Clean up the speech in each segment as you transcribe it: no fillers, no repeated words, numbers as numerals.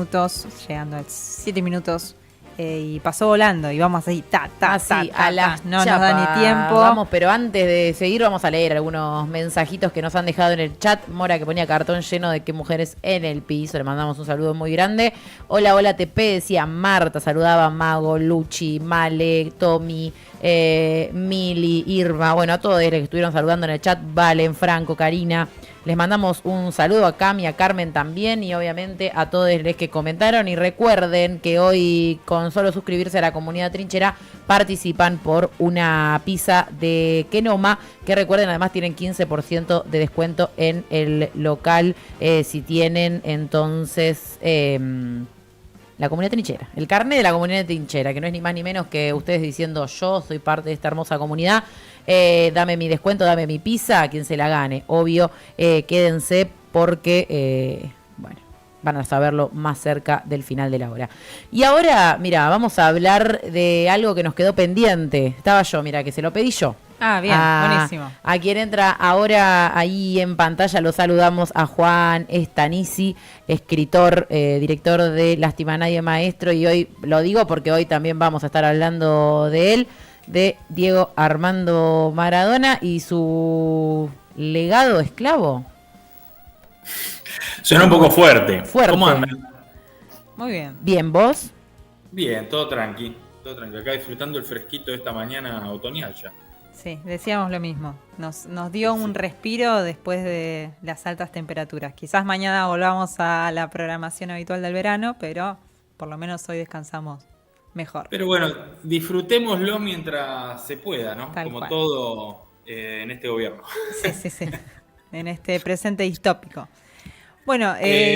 minutos, llegando a 7 minutos y pasó volando y vamos ahí, a las no chapas. nos da ni tiempo. Vamos, pero antes de seguir vamos a leer algunos mensajitos que nos han dejado en el chat. Mora, que ponía cartón lleno de qué mujeres en el piso, le mandamos un saludo muy grande. Hola, hola TP, decía Marta, saludaba Mago, Luchi, Male, Tommy, Mili, Irma, bueno, a todos los que estuvieron saludando en el chat, Valen, Franco, Karina. Les mandamos un saludo a Cami, a Carmen también y obviamente a todos los que comentaron. Y recuerden que hoy con solo suscribirse a la comunidad Trinchera participan por una pizza de Kenoma, que recuerden además tienen 15% de descuento en el local si tienen entonces la comunidad Trinchera, el carnet de la comunidad Trinchera, que no es ni más ni menos que ustedes diciendo yo soy parte de esta hermosa comunidad. Dame mi descuento, dame mi pizza, a quien se la gane. Obvio, quédense porque, bueno, van a saberlo más cerca del final de la hora. Y ahora, mira, vamos a hablar de algo que nos quedó pendiente. Estaba yo, mira, que se lo pedí yo. Ah, bien, buenísimo. A quien entra ahora ahí en pantalla lo saludamos a Juan Stanisi, escritor, director de Lástima a Nadie Maestro, y hoy lo digo porque hoy también vamos a estar hablando de él, de Diego Armando Maradona y su legado esclavo. Suena un poco fuerte. ¿Cómo andan? Muy bien. Bien, ¿vos? Bien, todo tranqui. Acá disfrutando el fresquito de esta mañana otoñal ya. Sí, decíamos lo mismo. Nos dio un respiro después de las altas temperaturas. Quizás mañana volvamos a la programación habitual del verano, pero por lo menos hoy descansamos mejor. Pero bueno, disfrutémoslo mientras se pueda, ¿no? Tal Como cual. todo en este gobierno. Sí. En este presente distópico. Bueno,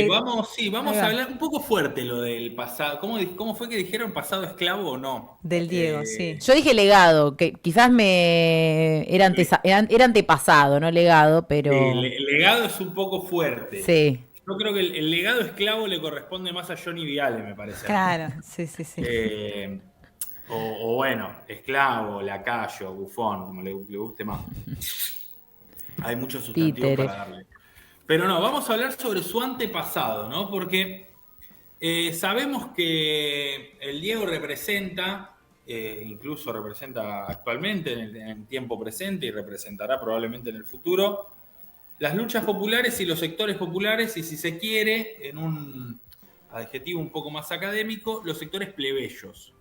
vamos a hablar un poco fuerte lo del pasado. ¿Cómo fue que dijeron pasado esclavo o no? Del Diego, sí. Yo dije legado, que quizás era antepasado, no legado, pero... El legado es un poco fuerte. Sí. Yo creo que el legado esclavo le corresponde más a Johnny Viale, me parece. Claro, sí. O bueno, esclavo, lacayo, bufón, como le guste más. Hay muchos sustantivos Títere para darle. Pero no, vamos a hablar sobre su antepasado, ¿no? Porque sabemos que el Diego representa, incluso representa actualmente en el tiempo presente y representará probablemente en el futuro, las luchas populares y los sectores populares, y si se quiere, en un adjetivo un poco más académico, los sectores plebeyos,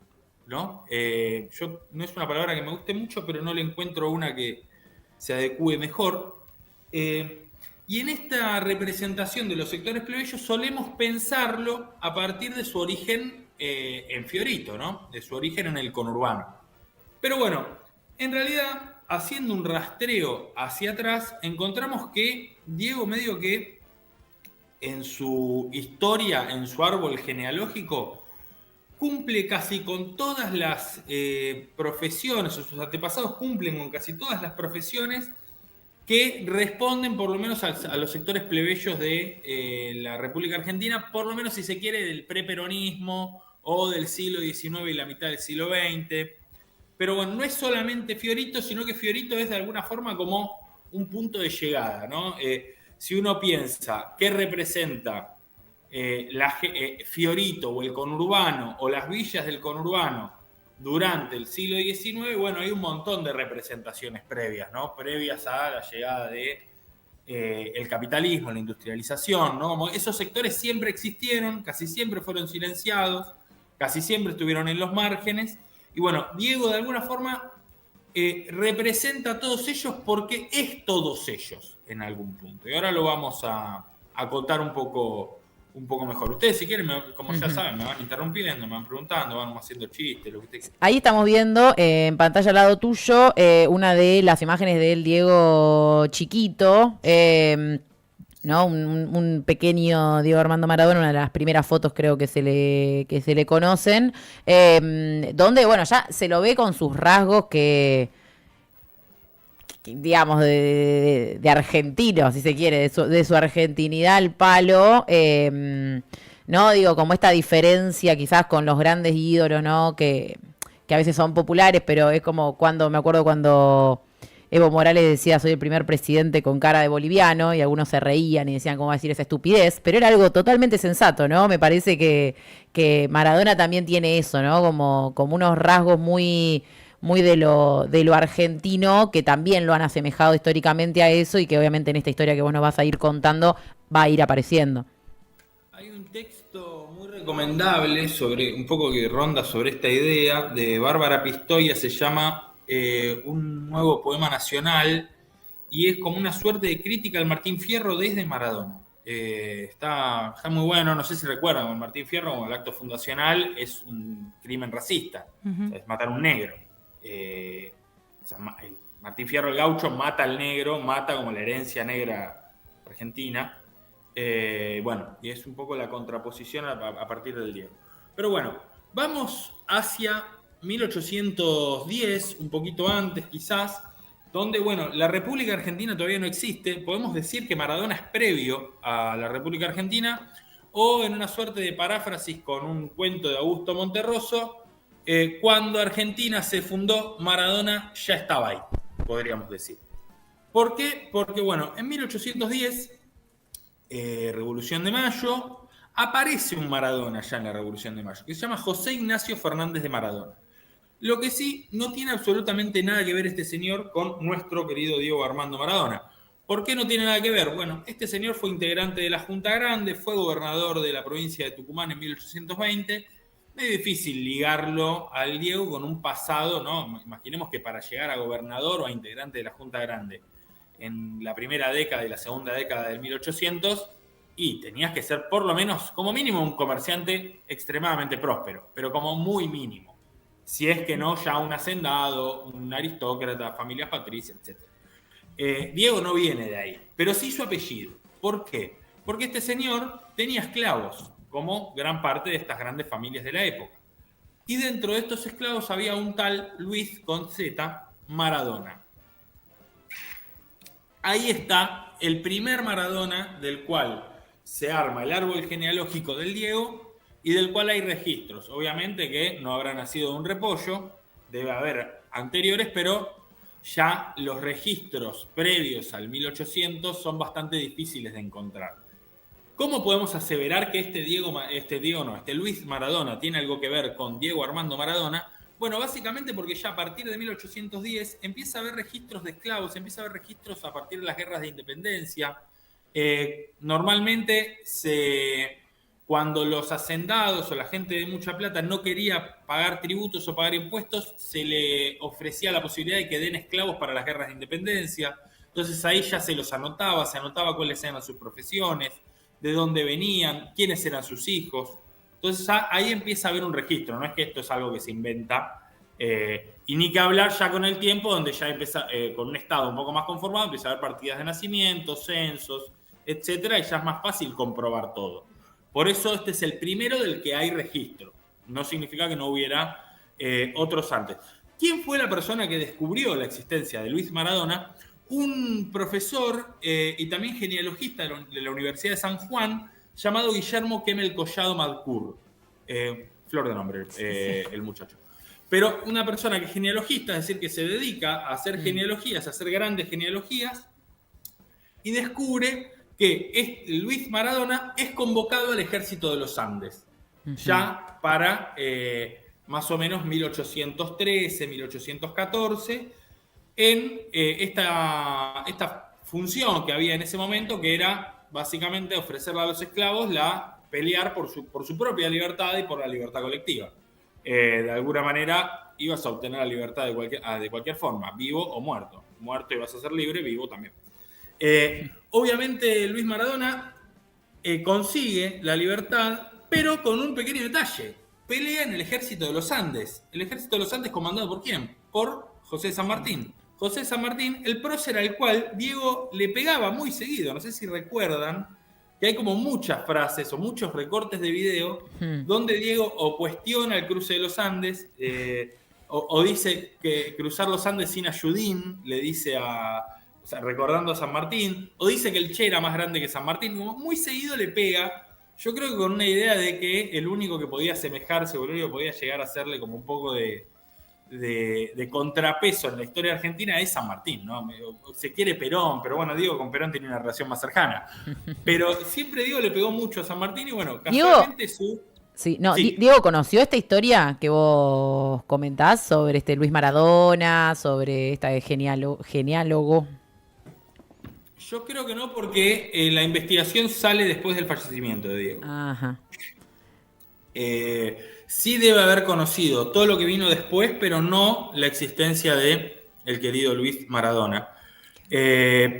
¿no? Yo no es una palabra que me guste mucho, pero no le encuentro una que se adecue mejor. Y en esta representación de los sectores plebeyos solemos pensarlo a partir de su origen en Fiorito, ¿no? De su origen en el conurbano. Pero bueno, en realidad, haciendo un rastreo hacia atrás, encontramos que Diego medio que en su historia, en su árbol genealógico, cumple casi con todas las profesiones, o sus antepasados cumplen con casi todas las profesiones que responden por lo menos a los sectores plebeyos de la República Argentina, por lo menos si se quiere del preperonismo o del siglo XIX y la mitad del siglo XX. Pero bueno, no es solamente Fiorito, sino que Fiorito es de alguna forma como un punto de llegada, ¿no? Si uno piensa qué representa Fiorito o el conurbano o las villas del conurbano durante el siglo XIX, bueno, hay un montón de representaciones previas, ¿no? Previas a la llegada de el capitalismo, la industrialización, ¿no? Como esos sectores siempre existieron, casi siempre fueron silenciados, casi siempre estuvieron en los márgenes. Y bueno, Diego de alguna forma representa a todos ellos porque es todos ellos en algún punto. Y ahora lo vamos a contar un poco mejor. Ustedes, si quieren, como ya saben, me van interrumpiendo, me van preguntando, van haciendo chistes, lo que ustedes quieran. Ahí estamos viendo en pantalla al lado tuyo una de las imágenes del Diego chiquito, ¿no? Un pequeño Diego Armando Maradona, una de las primeras fotos creo que se le conocen, donde, bueno, ya se lo ve con sus rasgos que digamos, de argentino, si se quiere, de su argentinidad al palo, ¿no? Digo, como esta diferencia quizás con los grandes ídolos, ¿no? Que a veces son populares, pero es como me acuerdo cuando Evo Morales decía, soy el primer presidente con cara de boliviano, y algunos se reían y decían, ¿cómo va a decir esa estupidez? Pero era algo totalmente sensato, ¿no? Me parece que Maradona también tiene eso, ¿no? Como unos rasgos muy de lo argentino, que también lo han asemejado históricamente a eso, y que obviamente en esta historia que vos nos vas a ir contando va a ir apareciendo. Hay un texto muy recomendable sobre un poco que ronda sobre esta idea de Bárbara Pistoia, se llama Un nuevo poema nacional, y es como una suerte de crítica al Martín Fierro desde Maradona. Está muy bueno, no sé si recuerdan, el Martín Fierro como el acto fundacional es un crimen racista, o sea, es matar a un negro. O sea, Martín Fierro el Gaucho mata al negro, mata como la herencia negra argentina. Bueno, y es un poco la contraposición a partir del Diego. Pero bueno, vamos hacia 1810, un poquito antes quizás, donde, bueno, la República Argentina todavía no existe. Podemos decir que Maradona es previo a la República Argentina, o en una suerte de paráfrasis con un cuento de Augusto Monterroso, cuando Argentina se fundó, Maradona ya estaba ahí, podríamos decir. ¿Por qué? Porque, bueno, en 1810, Revolución de Mayo, aparece un Maradona ya en la Revolución de Mayo, que se llama José Ignacio Fernández de Maradona. Lo que sí, no tiene absolutamente nada que ver este señor con nuestro querido Diego Armando Maradona. ¿Por qué no tiene nada que ver? Bueno, este señor fue integrante de la Junta Grande, fue gobernador de la provincia de Tucumán en 1820. Es difícil ligarlo al Diego con un pasado, ¿no? Imaginemos que para llegar a gobernador o a integrante de la Junta Grande en la primera década y la segunda década del 1800, y tenías que ser por lo menos, como mínimo, un comerciante extremadamente próspero, pero como muy mínimo. Si es que no, ya un hacendado, un aristócrata, familias patricias, etc. Diego no viene de ahí, pero sí su apellido. ¿Por qué? Porque este señor tenía esclavos, como gran parte de estas grandes familias de la época. Y dentro de estos esclavos había un tal Luis con Z Maradona. Ahí está el primer Maradona del cual se arma el árbol genealógico del Diego y del cual hay registros. Obviamente que no habrá nacido de un repollo, debe haber anteriores, pero ya los registros previos al 1800 son bastante difíciles de encontrar. ¿Cómo podemos aseverar que este Luis Maradona tiene algo que ver con Diego Armando Maradona? Bueno, básicamente porque ya a partir de 1810 empieza a haber registros de esclavos, empieza a haber registros a partir de las guerras de independencia. Normalmente cuando los hacendados o la gente de mucha plata no quería pagar tributos o pagar impuestos, se le ofrecía la posibilidad de que den esclavos para las guerras de independencia. Entonces ahí ya se anotaba cuáles eran sus profesiones, de dónde venían, quiénes eran sus hijos. Entonces ahí empieza a haber un registro, no es que esto es algo que se inventa, y ni que hablar ya con el tiempo, donde ya empieza, con un estado un poco más conformado, empieza a haber partidas de nacimiento, censos, etcétera, y ya es más fácil comprobar todo. Por eso este es el primero del que hay registro. No significa que no hubiera otros antes. ¿Quién fue la persona que descubrió la existencia de Luis Maradona? Un profesor y también genealogista de la Universidad de San Juan, llamado Guillermo Kemel Collado Madcur. Flor de nombre, el muchacho. Pero una persona que es genealogista, es decir, que se dedica a hacer genealogías, a hacer grandes genealogías, y descubre que Luis Maradona es convocado al ejército de los Andes, ya para más o menos 1813, 1814, en esta función que había en ese momento, que era básicamente ofrecerle a los esclavos pelear por su propia libertad y por la libertad colectiva. De alguna manera ibas a obtener la libertad de cualquier forma, vivo o muerto. Muerto ibas a ser libre, vivo también. Obviamente Luis Maradona consigue la libertad, pero con un pequeño detalle. Pelea en el ejército de los Andes. ¿El ejército de los Andes comandado por quién? Por José San Martín. José San Martín, el prócer al cual Diego le pegaba muy seguido. No sé si recuerdan que hay como muchas frases o muchos recortes de video donde Diego o cuestiona el cruce de los Andes, o dice que cruzar los Andes sin ayudín, le dice o sea, recordando a San Martín, o dice que el Che era más grande que San Martín. Como muy seguido le pega, yo creo que con una idea de que el único que podía asemejarse o el único que podía llegar a hacerle como un poco de de contrapeso en la historia argentina es San Martín, ¿no? Se quiere Perón, pero bueno, Diego con Perón tenía una relación más cercana. Pero siempre Diego le pegó mucho a San Martín y bueno, casualmente Sí. Diego conoció esta historia que vos comentás sobre Luis Maradona, sobre esta geneálogo. Yo creo que no, porque la investigación sale después del fallecimiento de Diego. Ajá. Sí debe haber conocido todo lo que vino después, pero no la existencia de el querido Luis Maradona.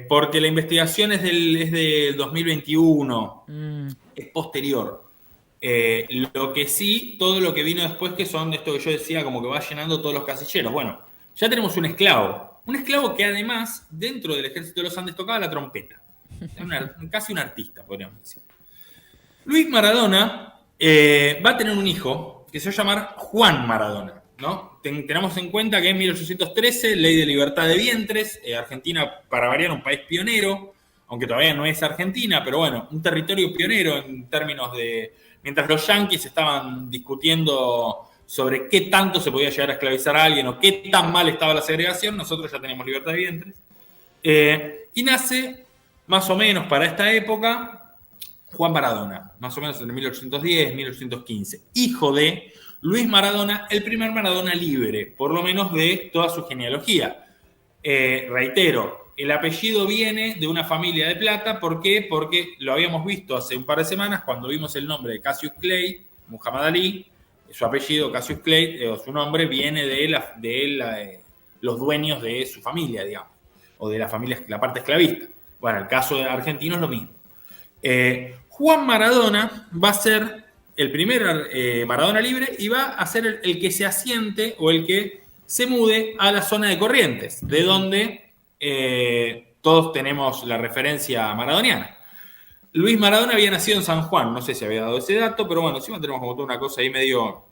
Porque la investigación es del 2021, es posterior. Lo que sí, todo lo que vino después, que son esto que yo decía, como que va llenando todos los casilleros. Bueno, ya tenemos un esclavo que además, dentro del ejército de los Andes, tocaba la trompeta. Casi un artista, podríamos decir. Luis Maradona va a tener un hijo que se va a llamar Juan Maradona, ¿no? Tenemos en cuenta que en 1813, ley de libertad de vientres, Argentina, para variar, un país pionero, aunque todavía no es Argentina, pero bueno, un territorio pionero en términos de... Mientras los yanquis estaban discutiendo sobre qué tanto se podía llegar a esclavizar a alguien o qué tan mal estaba la segregación, nosotros ya teníamos libertad de vientres. Y nace, más o menos para esta época, Juan Maradona, más o menos entre 1810 y 1815, hijo de Luis Maradona, el primer Maradona libre, por lo menos de toda su genealogía. Reitero, el apellido viene de una familia de plata. ¿Por qué? Porque lo habíamos visto hace un par de semanas cuando vimos el nombre de Cassius Clay, Muhammad Ali. Su apellido, Cassius Clay, su nombre viene de los dueños de su familia, digamos, o de la parte esclavista. Bueno, el caso de argentino es lo mismo. Juan Maradona va a ser el primer Maradona libre y va a ser el que se asiente o el que se mude a la zona de Corrientes, de donde todos tenemos la referencia maradoniana. Luis Maradona había nacido en San Juan, no sé si había dado ese dato, pero bueno, encima tenemos como toda una cosa ahí medio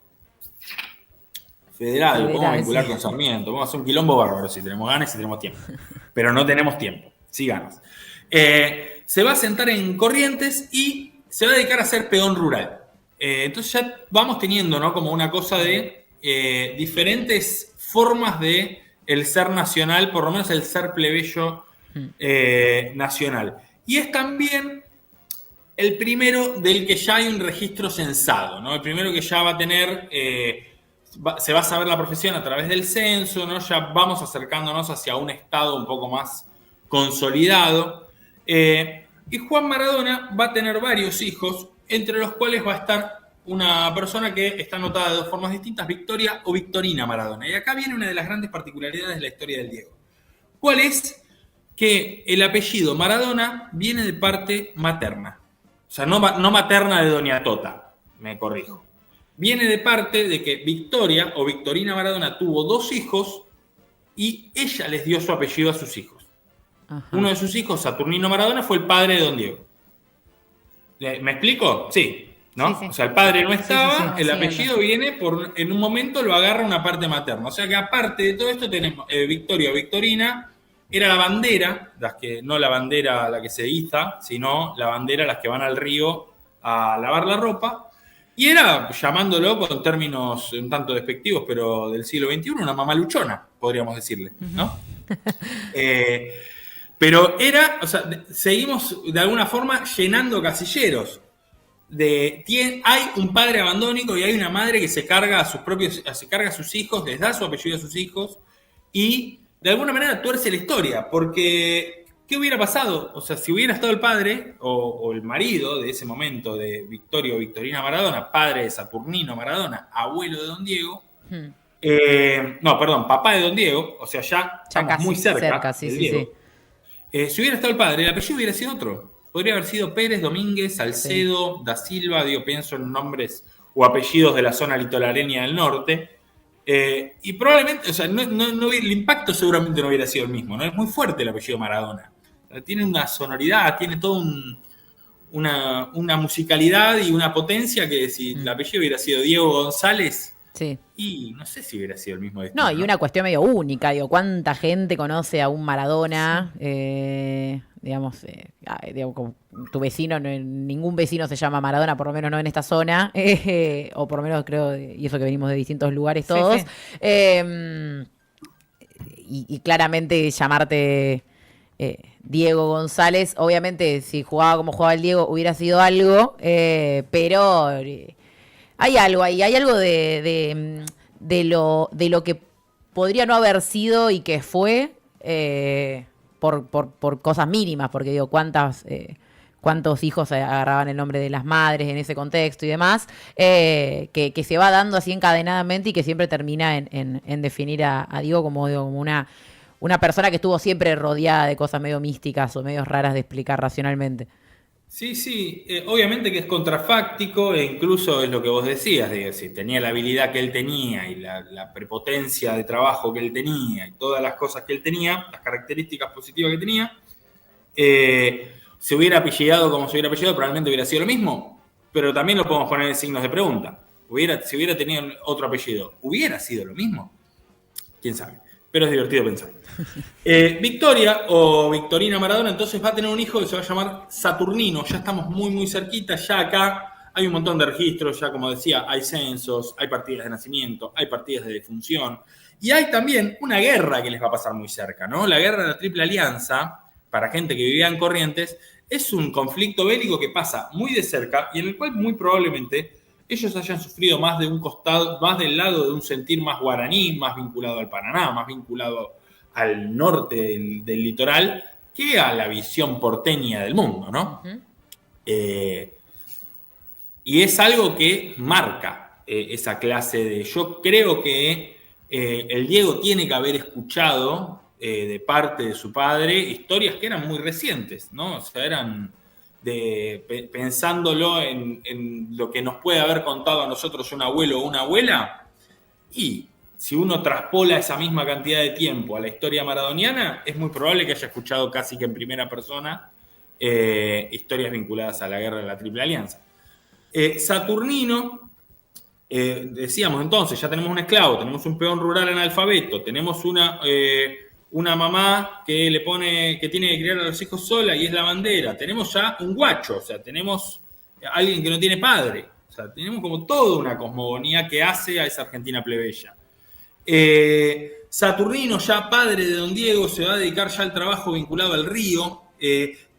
federal, podemos vincular con Sarmiento, vamos a hacer un quilombo bárbaro si tenemos ganas y si tenemos tiempo, pero no tenemos tiempo, sí ganas. Se va a sentar en Corrientes y se va a dedicar a ser peón rural. Entonces ya vamos teniendo, ¿no?, como una cosa de diferentes formas de el ser nacional, por lo menos el ser plebeyo nacional. Y es también el primero del que ya hay un registro censado, ¿no? El primero que ya va a tener, se va a saber la profesión a través del censo, ¿no? Ya vamos acercándonos hacia un estado un poco más consolidado. Y Juan Maradona va a tener varios hijos, entre los cuales va a estar una persona que está anotada de dos formas distintas, Victoria o Victorina Maradona. Y acá viene una de las grandes particularidades de la historia del Diego. ¿Cuál es? Que el apellido Maradona viene de parte materna. O sea, no materna de Doña Tota, me corrijo. Viene de parte de que Victoria o Victorina Maradona tuvo dos hijos y ella les dio su apellido a sus hijos. Ajá. Uno de sus hijos, Saturnino Maradona, fue el padre de Don Diego. ¿Me explico? Sí. ¿No? Sí. O sea, el padre no estaba, el apellido viene en un momento lo agarra una parte materna. O sea que aparte de todo esto tenemos Victoria o Victorina, era la bandera, no la bandera la que se iza, sino la bandera las que van al río a lavar la ropa. Y era, llamándolo con términos un tanto despectivos, pero del siglo XXI, una mamaluchona, podríamos decirle, ¿no? Pero era, o sea, seguimos de alguna forma llenando casilleros. Hay un padre abandónico y hay una madre que se carga a sus hijos, les da su apellido a sus hijos y de alguna manera tuerce la historia, porque ¿qué hubiera pasado? O sea, si hubiera estado el padre o el marido de ese momento de Victoria o Victorina Maradona, padre de Saturnino Maradona, abuelo de Don Diego, papá de Don Diego, o sea, ya estamos muy cerca del Diego. Si hubiera estado el padre, el apellido hubiera sido otro. Podría haber sido Pérez, Domínguez, Salcedo, Da Silva, pienso en nombres o apellidos de la zona litoraleña del norte. Y probablemente, o sea, el impacto seguramente no hubiera sido el mismo, ¿no? Es muy fuerte el apellido Maradona. Tiene una sonoridad, tiene toda una musicalidad y una potencia que si el apellido hubiera sido Diego González, Sí. Y no sé si hubiera sido el mismo destino. No, y una cuestión medio única, digo, ¿cuánta gente conoce a un Maradona? Digamos, como tu vecino, ningún vecino se llama Maradona, por lo menos no en esta zona, o por lo menos creo, y eso que venimos de distintos lugares todos. Sí. Y claramente llamarte Diego González, obviamente si jugaba como jugaba el Diego hubiera sido algo, pero hay algo ahí, hay algo de lo que podría no haber sido y que fue por cosas mínimas, porque digo, cuántos hijos agarraban el nombre de las madres en ese contexto y demás, que se va dando así encadenadamente y que siempre termina en definir a Diego como una persona que estuvo siempre rodeada de cosas medio místicas o medio raras de explicar racionalmente. Sí, obviamente que es contrafáctico e incluso es lo que vos decías, digo, si tenía la habilidad que él tenía y la prepotencia de trabajo que él tenía y todas las cosas que él tenía, las características positivas que tenía, se hubiera apellidado como se hubiera apellidado, probablemente hubiera sido lo mismo, pero también lo podemos poner en signos de pregunta. Si hubiera tenido otro apellido, ¿hubiera sido lo mismo? ¿Quién sabe? Pero es divertido pensar. Victoria o Victorina Maradona entonces va a tener un hijo que se va a llamar Saturnino. Ya estamos muy, muy cerquita. Ya acá hay un montón de registros. Ya como decía, hay censos, hay partidas de nacimiento, hay partidas de defunción. Y hay también una guerra que les va a pasar muy cerca, ¿no? La guerra de la Triple Alianza, para gente que vivía en Corrientes, es un conflicto bélico que pasa muy de cerca y en el cual muy probablemente ellos hayan sufrido más de un costado, más del lado de un sentir más guaraní, más vinculado al Paraná, más vinculado al norte del litoral, que a la visión porteña del mundo, ¿no? Uh-huh. Y es algo que marca esa clase de... Yo creo que el Diego tiene que haber escuchado de parte de su padre historias que eran muy recientes, ¿no? O sea, eran... pensándolo en lo que nos puede haber contado a nosotros un abuelo o una abuela, y si uno traspola esa misma cantidad de tiempo a la historia maradoniana, es muy probable que haya escuchado casi que en primera persona historias vinculadas a la guerra de la Triple Alianza. Saturnino, decíamos entonces, ya tenemos un esclavo, tenemos un peón rural analfabeto, tenemos una mamá que tiene que criar a los hijos sola y es la bandera. Tenemos ya un guacho, o sea, tenemos alguien que no tiene padre. O sea, tenemos como toda una cosmogonía que hace a esa Argentina plebeya. Saturnino, ya padre de Don Diego, se va a dedicar ya al trabajo vinculado al río.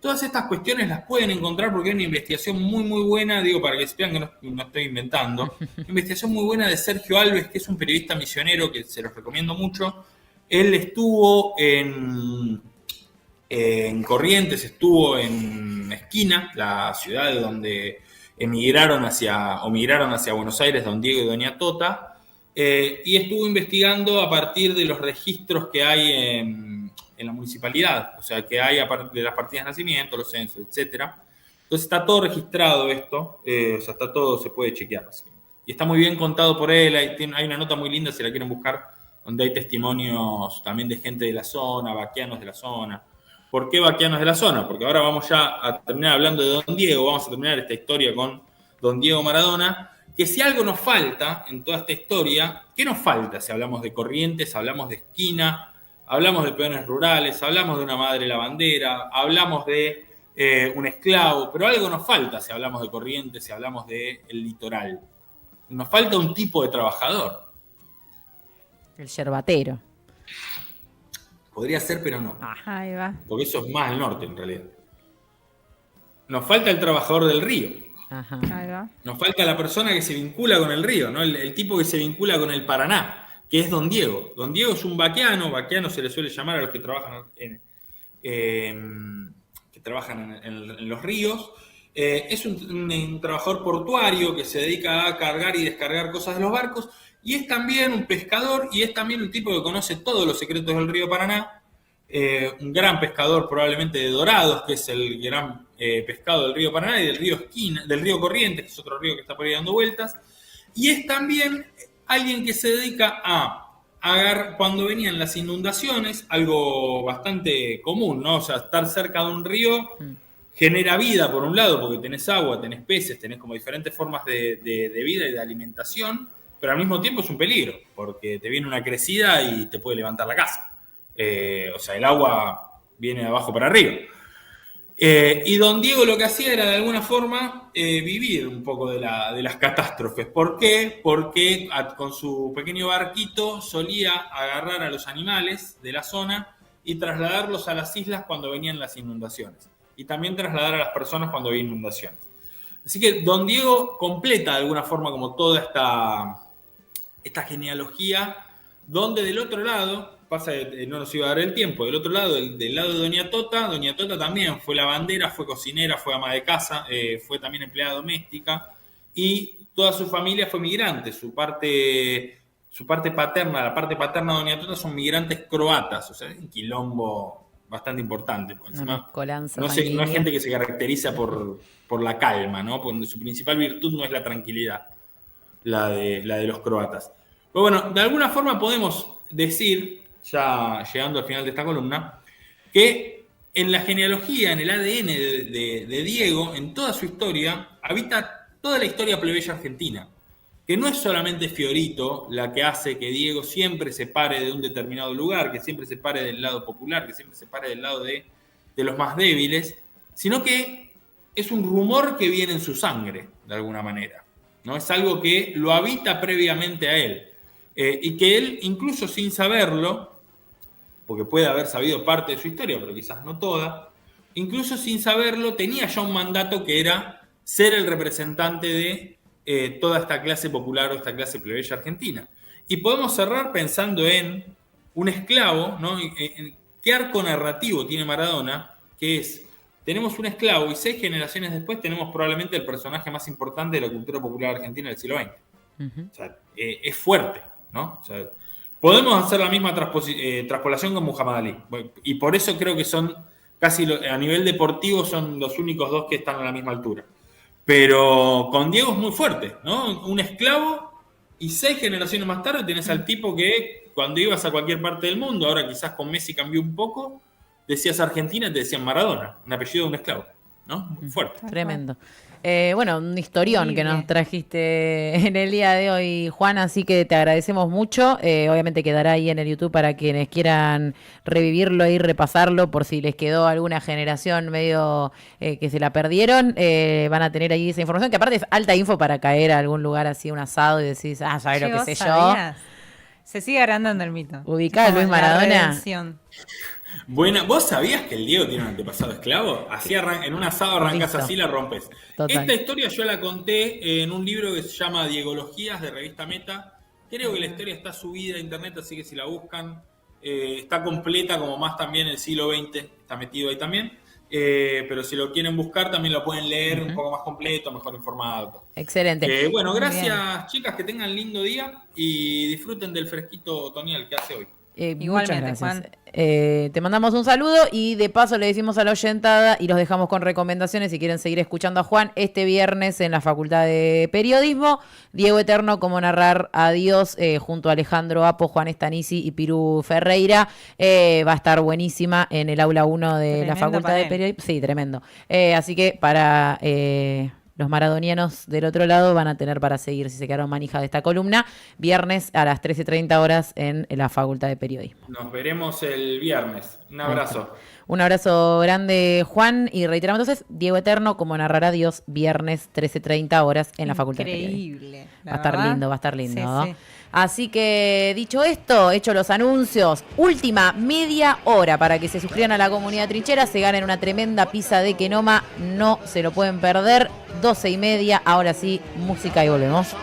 Todas estas cuestiones las pueden encontrar porque hay una investigación muy, muy buena, digo, para que sepan que no estoy inventando. Una investigación muy buena de Sergio Alves, que es un periodista misionero que se los recomiendo mucho. Él estuvo en Corrientes, estuvo en Esquina, la ciudad de donde migraron hacia Buenos Aires Don Diego y Doña Tota, y estuvo investigando a partir de los registros que hay en la municipalidad, o sea, que hay a partir de las partidas de nacimiento, los censos, etcétera. Entonces está todo registrado esto, o sea, está todo, se puede chequear. Y está muy bien contado por él, hay una nota muy linda si la quieren buscar, donde hay testimonios también de gente de la zona, vaquianos de la zona. ¿Por qué vaquianos de la zona? Porque ahora vamos ya a terminar hablando de Don Diego, vamos a terminar esta historia con Don Diego Maradona, que si algo nos falta en toda esta historia, ¿qué nos falta si hablamos de Corrientes, hablamos de Esquina, hablamos de peones rurales, hablamos de una madre lavandera, hablamos de un esclavo, pero algo nos falta si hablamos de Corrientes, si hablamos del litoral? Nos falta un tipo de trabajador. El yerbatero. Podría ser, pero no. Ahí va. Porque eso es más al norte, en realidad. Nos falta el trabajador del río. Ajá. Ahí va. Nos falta la persona que se vincula con el río, ¿no? El tipo que se vincula con el Paraná, que es Don Diego. Don Diego es un vaquiano se le suele llamar a los que trabajan en los ríos. Es un trabajador portuario que se dedica a cargar y descargar cosas de los barcos, y es también un pescador, y es también un tipo que conoce todos los secretos del río Paraná, un gran pescador probablemente de dorados, que es el gran pescado del río Paraná, y del río Esquina, del río Corrientes, que es otro río que está por ahí dando vueltas, y es también alguien que se dedica a agarrar, cuando venían las inundaciones, algo bastante común, ¿no? O sea, estar cerca de un río genera vida, por un lado, porque tenés agua, tenés peces, tenés como diferentes formas de vida y de alimentación, pero al mismo tiempo es un peligro, porque te viene una crecida y te puede levantar la casa. O sea, el agua viene de abajo para arriba. Y don Diego lo que hacía era de alguna forma vivir un poco de las catástrofes. ¿Por qué? Porque con su pequeño barquito solía agarrar a los animales de la zona y trasladarlos a las islas cuando venían las inundaciones. Y también trasladar a las personas cuando había inundaciones. Así que don Diego completa de alguna forma como toda esta genealogía, donde del otro lado, no nos iba a dar el tiempo, del otro lado, del lado de Doña Tota también fue lavandera, fue cocinera, fue ama de casa, fue también empleada doméstica, y toda su familia fue migrante. Su parte paterna, la parte paterna de Doña Tota son migrantes croatas, o sea, es un quilombo bastante importante. Por encima, no es gente que se caracteriza por la calma, ¿no? Porque su principal virtud no es la tranquilidad, la de los croatas. Pero bueno, de alguna forma podemos decir, ya llegando al final de esta columna, que en la genealogía, en el ADN de Diego, en toda su historia, habita toda la historia plebeya argentina. Que no es solamente Fiorito la que hace que Diego siempre se pare de un determinado lugar, que siempre se pare del lado popular, que siempre se pare del lado de los más débiles, sino que es un rumor que viene en su sangre, de alguna manera, ¿no? Es algo que lo habita previamente a él. Y que él, incluso sin saberlo, porque puede haber sabido parte de su historia, pero quizás no toda, incluso sin saberlo, tenía ya un mandato que era ser el representante de toda esta clase popular o esta clase plebeya argentina. Y podemos cerrar pensando en un esclavo, ¿no? En qué arco narrativo tiene Maradona, que es, tenemos un esclavo y 6 generaciones después tenemos probablemente el personaje más importante de la cultura popular argentina del siglo XX. Uh-huh. O sea, es fuerte, ¿no? O sea, podemos hacer la misma traspolación con Muhammad Ali. Y por eso creo que son casi, a nivel deportivo, son los únicos 2 que están a la misma altura. Pero con Diego es muy fuerte, ¿no? Un esclavo y 6 generaciones más tarde tenés al tipo que cuando ibas a cualquier parte del mundo, ahora quizás con Messi cambió un poco, decías Argentina, te decían Maradona, un apellido de un esclavo, ¿no? Muy fuerte. Tremendo. Bueno, un historión que nos trajiste en el día de hoy, Juan, así que te agradecemos mucho. Obviamente quedará ahí en el YouTube para quienes quieran revivirlo y repasarlo, por si les quedó alguna generación medio que se la perdieron, van a tener ahí esa información, que aparte es alta info para caer a algún lugar así, un asado, y decís, ¿sabes lo que sé sabías? Yo? Se sigue agrandando el mito. Ubicá a Luis Maradona. Buena, ¿vos sabías que el Diego tiene un antepasado esclavo? Así en un asado arrancás así, la rompes. Total. Esta historia yo la conté en un libro que se llama Diegologías, de Revista Meta. Creo que la historia está subida a internet, así que si la buscan, está completa, como más también el siglo XX, está metido ahí también. Pero si lo quieren buscar, también lo pueden leer un poco más completo, mejor informado. Excelente. Bueno, gracias, chicas, que tengan lindo día y disfruten del fresquito otoñal que hace hoy. Igualmente, muchas gracias, Juan. Te mandamos un saludo y de paso le decimos a la oyentada y los dejamos con recomendaciones si quieren seguir escuchando a Juan este viernes en la Facultad de Periodismo. Diego Eterno, cómo narrar a Dios, junto a Alejandro Apo, Juan Estanisi y Pirú Ferreira. Va a estar buenísima en el aula 1 de tremendo la Facultad de Periodismo. Sí, tremendo. Así que para... los maradonianos del otro lado van a tener para seguir, si se quedaron manija de esta columna, viernes a las 13:30 horas en la Facultad de Periodismo. Nos veremos el viernes. Un abrazo. Un abrazo grande, Juan, y reiteramos entonces, Diego Eterno, como narrará Dios, viernes 13:30 horas en la Facultad de Periodismo. Increíble. Va a estar lindo, sí, ¿no? Sí. Así que, dicho esto, hecho los anuncios, última media hora para que se suscriban a la comunidad Trinchera, se ganen una tremenda pizza de Kenoma, no se lo pueden perder, 12:30, ahora sí, música y volvemos.